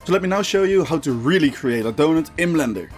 So let me now show you how to really create a donut in Blender.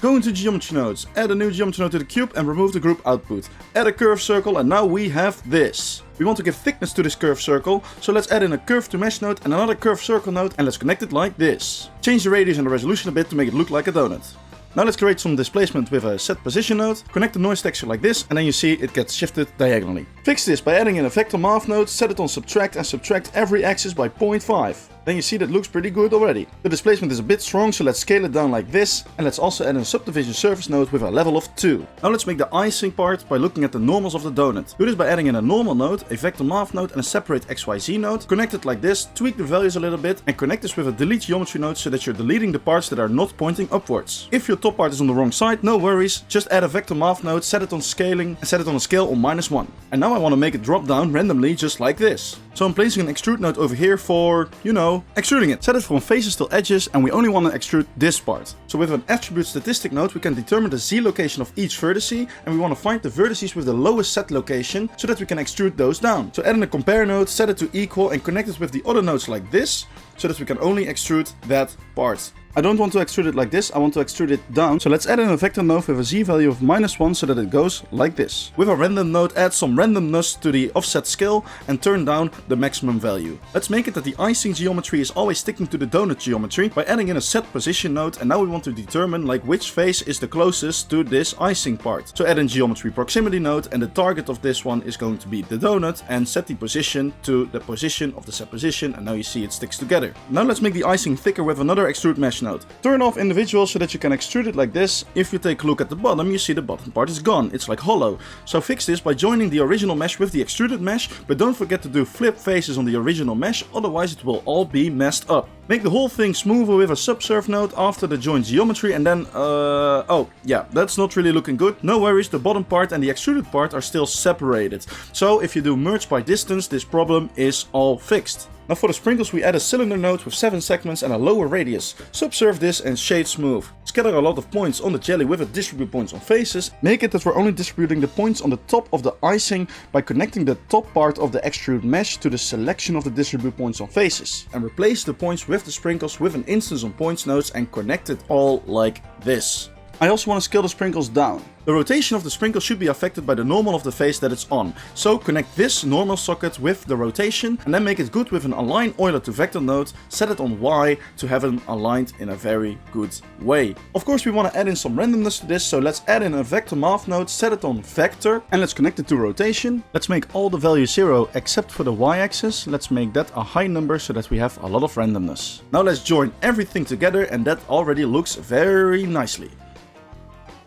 Go into geometry nodes, add a new geometry node to the cube and remove the group output. Add a curved circle and now we have this. We want to give thickness to this curved circle, so let's add in a curve to mesh node and another curved circle node and let's connect it like this. Change the radius and the resolution a bit to make it look like a donut. Now let's create some displacement with a set position node, connect the noise texture like this and then you see it gets shifted diagonally. Fix this by adding in a vector math node, set it on subtract and subtract every axis by 0.5. Then you see that looks pretty good already. The displacement is a bit strong, so let's scale it down like this. And let's also add in a subdivision surface node with a level of 2. Now let's make the icing part by looking at the normals of the donut. Do this by adding in a normal node, a vector math node and a separate XYZ node. Connect it like this, tweak the values a little bit and connect this with a delete geometry node so that you're deleting the parts that are not pointing upwards. If your top part is on the wrong side, no worries. Just add a vector math node, set it on scaling and set it on a scale on -1. And now I want to make it drop down randomly just like this. So I'm placing an extrude node over here for, you know, extruding it. Set it from faces till edges and we only want to extrude this part. So with an attribute statistic node we can determine the Z location of each vertice and we want to find the vertices with the lowest set location so that we can extrude those down. So add in a compare node, set it to equal and connect it with the other nodes like this so that we can only extrude that part. I don't want to extrude it like this, I want to extrude it down. So let's add in a vector node with a Z value of -1 so that it goes like this. With a random node, add some randomness to the offset scale and turn down the maximum value. Let's make it that the icing geometry is always sticking to the donut geometry by adding in a set position node and now we want to determine like which face is the closest to this icing part. So add in geometry proximity node and the target of this one is going to be the donut and set the position to the position of the set position and now you see it sticks together. Now let's make the icing thicker with another extrude mesh node. Turn off individual so that you can extrude it like this. If you take a look at the bottom, you see the bottom part is gone. It's like hollow. So fix this by joining the original mesh with the extruded mesh, but don't forget to do flip faces on the original mesh, otherwise it will all be messed up. Make the whole thing smoother with a subsurf node after the joint geometry and then, oh yeah, that's not really looking good. No worries, the bottom part and the extruded part are still separated. So if you do merge by distance, this problem is all fixed. Now for the sprinkles we add a cylinder node with 7 segments and a lower radius. Subsurf this and shade smooth. Scatter a lot of points on the jelly with a distribute points on faces. Make it that we're only distributing the points on the top of the icing by connecting the top part of the extrude mesh to the selection of the distribute points on faces. And replace the points with the sprinkles with an instance on points nodes and connect it all like this. I also want to scale the sprinkles down. The rotation of the sprinkle should be affected by the normal of the face that it's on. So connect this normal socket with the rotation and then make it good with an align Euler to vector node, set it on Y to have it aligned in a very good way. Of course we want to add in some randomness to this, so let's add in a vector math node, set it on vector and let's connect it to rotation. Let's make all the values 0 except for the Y axis. Let's make that a high number so that we have a lot of randomness. Now let's join everything together and that already looks very nicely.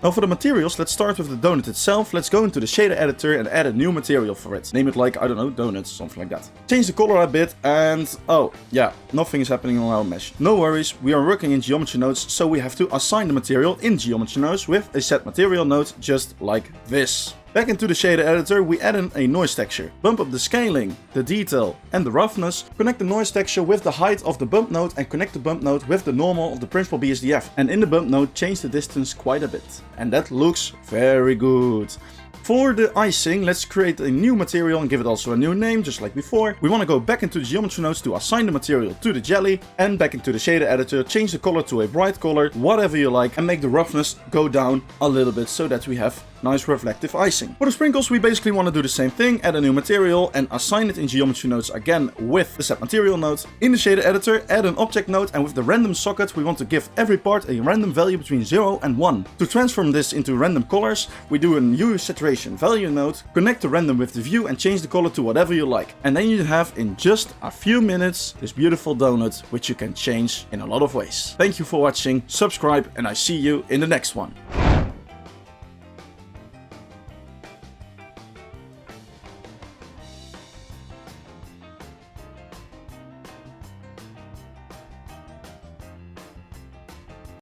Now for the materials, let's start with the donut itself. Let's go into the shader editor and add a new material for it. Name it like, I don't know, donuts, something like that. Change the color a bit and, oh yeah, nothing is happening on our mesh. No worries, we are working in geometry nodes, so we have to assign the material in geometry nodes with a set material node just like this. Back into the shader editor, we add in a noise texture. Bump up the scaling, the detail and the roughness. Connect the noise texture with the height of the bump node and connect the bump node with the normal of the principal BSDF. And in the bump node, change the distance quite a bit. And that looks very good. For the icing, let's create a new material and give it also a new name, just like before. We want to go back into the geometry nodes to assign the material to the jelly, and back into the shader editor, change the color to a bright color, whatever you like, and make the roughness go down a little bit so that we have nice reflective icing. For the sprinkles, we basically want to do the same thing, add a new material and assign it in geometry nodes again with the set material node. In the shader editor, add an object node, and with the random socket, we want to give every part a random value between 0 and 1. To transform this into random colors, we do a new saturation value node, connect the random with the view and change the color to whatever you like. And then you have in just a few minutes this beautiful donut which you can change in a lot of ways. Thank you for watching, subscribe and I see you in the next one.